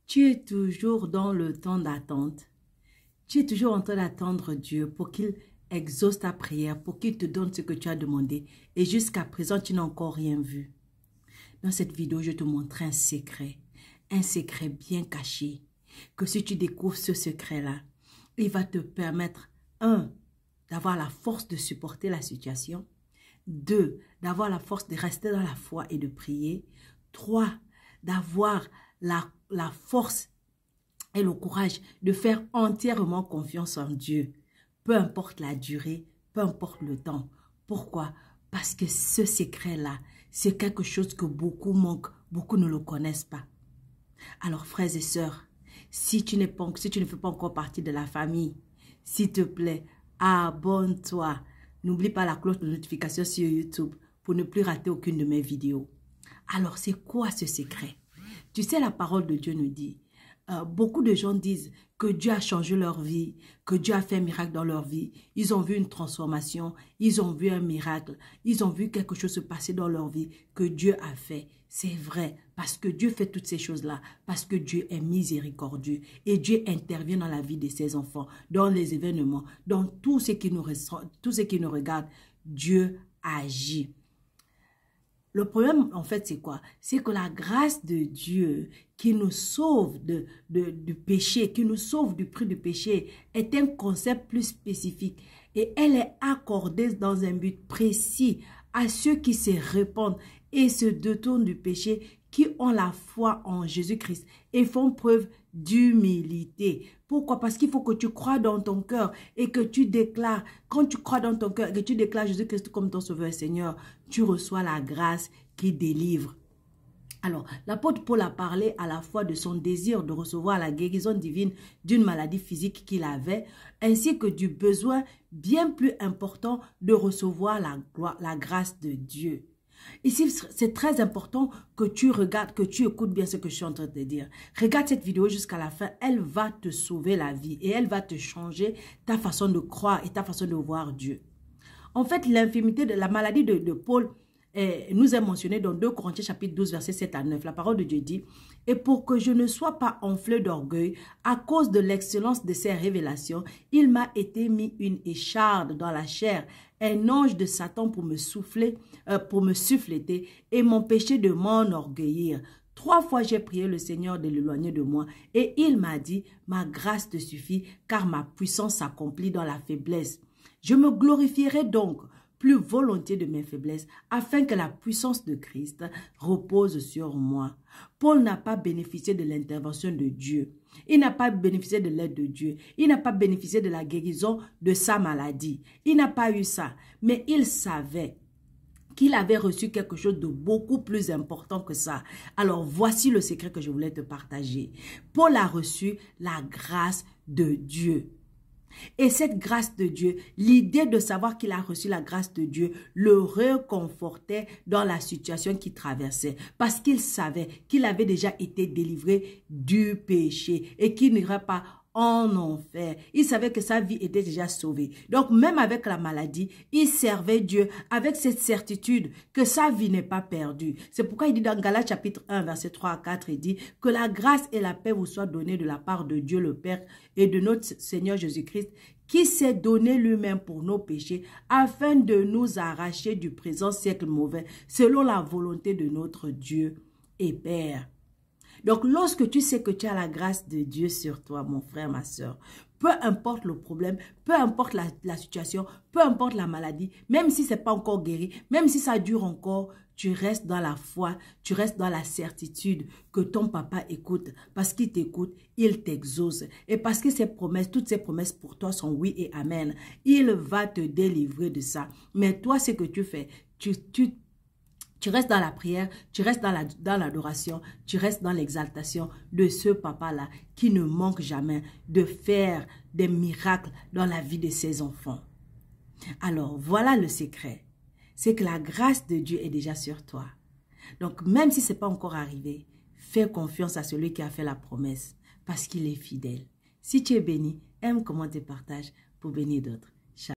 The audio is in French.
Tu es toujours dans le temps d'attente. Tu es toujours en train d'attendre Dieu pour qu'il exauce ta prière, pour qu'il te donne ce que tu as demandé. Et jusqu'à présent, tu n'as encore rien vu. Dans cette vidéo, je te montre un secret bien caché. Que si tu découvres ce secret-là, il va te permettre, 1, d'avoir la force de supporter la situation. 2, d'avoir la force de rester dans la foi et de prier. 3, d'avoir la force et le courage de faire entièrement confiance en Dieu. Peu importe la durée, peu importe le temps. Pourquoi? Parce que ce secret-là, c'est quelque chose que beaucoup manquent, beaucoup ne le connaissent pas. Alors frères et sœurs, si tu ne fais pas encore partie de la famille, s'il te plaît, abonne-toi. N'oublie pas la cloche de notification sur YouTube pour ne plus rater aucune de mes vidéos. Alors, c'est quoi ce secret? Tu sais, la parole de Dieu nous dit, beaucoup de gens disent que Dieu a changé leur vie, que Dieu a fait un miracle dans leur vie. Ils ont vu une transformation, ils ont vu un miracle, ils ont vu quelque chose se passer dans leur vie que Dieu a fait. C'est vrai, parce que Dieu fait toutes ces choses-là, parce que Dieu est miséricordieux et Dieu intervient dans la vie de ses enfants, dans les événements, dans tout ce qui nous regarde. Dieu agit. Le problème, en fait, c'est quoi? C'est que la grâce de Dieu qui nous sauve du péché, qui nous sauve du prix du péché, est un concept plus spécifique. Et elle est accordée dans un but précis à ceux qui se répandent et se détournent du péché, qui ont la foi en Jésus-Christ et font preuve d'humilité. Pourquoi? Parce qu'il faut que tu crois dans ton cœur et que tu déclares, quand tu crois dans ton cœur et que tu déclares Jésus-Christ comme ton sauveur et Seigneur, tu reçois la grâce qui délivre. Alors, l'apôtre Paul a parlé à la fois de son désir de recevoir la guérison divine d'une maladie physique qu'il avait, ainsi que du besoin bien plus important de recevoir la grâce de Dieu. Ici, c'est très important que tu regardes, que tu écoutes bien ce que je suis en train de te dire. Regarde cette vidéo jusqu'à la fin, elle va te sauver la vie et elle va te changer ta façon de croire et ta façon de voir Dieu. En fait, l'infirmité de la maladie de Paul nous est mentionnée dans 2 Corinthiens chapitre 12, verset 7 à 9. La parole de Dieu dit, « Et pour que je ne sois pas enflé d'orgueil, à cause de l'excellence de ces révélations, il m'a été mis une écharde dans la chair, un ange de Satan pour me souffleter et m'empêcher de m'enorgueillir. 3 fois j'ai prié le Seigneur de l'éloigner de moi et il m'a dit, ma grâce te suffit car ma puissance s'accomplit dans la faiblesse. Je me glorifierai donc plus volontiers de mes faiblesses, afin que la puissance de Christ repose sur moi. » Paul n'a pas bénéficié de l'intervention de Dieu. Il n'a pas bénéficié de l'aide de Dieu. Il n'a pas bénéficié de la guérison de sa maladie. Il n'a pas eu ça. Mais il savait qu'il avait reçu quelque chose de beaucoup plus important que ça. Alors, voici le secret que je voulais te partager. Paul a reçu la grâce de Dieu. Et cette grâce de Dieu, l'idée de savoir qu'il a reçu la grâce de Dieu, le réconfortait dans la situation qu'il traversait. Parce qu'il savait qu'il avait déjà été délivré du péché et qu'il n'irait pas en enfer. Il savait que sa vie était déjà sauvée. Donc même avec la maladie, il servait Dieu avec cette certitude que sa vie n'est pas perdue. C'est pourquoi il dit dans Galates chapitre 1, verset 3 à 4, il dit que la grâce et la paix vous soient données de la part de Dieu le Père et de notre Seigneur Jésus-Christ, qui s'est donné lui-même pour nos péchés, afin de nous arracher du présent siècle mauvais, selon la volonté de notre Dieu et Père. Donc, lorsque tu sais que tu as la grâce de Dieu sur toi, mon frère, ma soeur, peu importe le problème, peu importe la situation, peu importe la maladie, même si ce n'est pas encore guéri, même si ça dure encore, tu restes dans la foi, tu restes dans la certitude que ton papa écoute. Parce qu'il t'écoute, il t'exauce. Et parce que ces promesses, toutes ces promesses pour toi sont oui et amen. Il va te délivrer de ça. Mais toi, ce que tu fais, tu restes dans la prière, tu restes dans l'adoration, tu restes dans l'exaltation de ce papa-là qui ne manque jamais de faire des miracles dans la vie de ses enfants. Alors, voilà le secret. C'est que la grâce de Dieu est déjà sur toi. Donc, même si ce n'est pas encore arrivé, fais confiance à celui qui a fait la promesse parce qu'il est fidèle. Si tu es béni, aime, commente et partage pour bénir d'autres.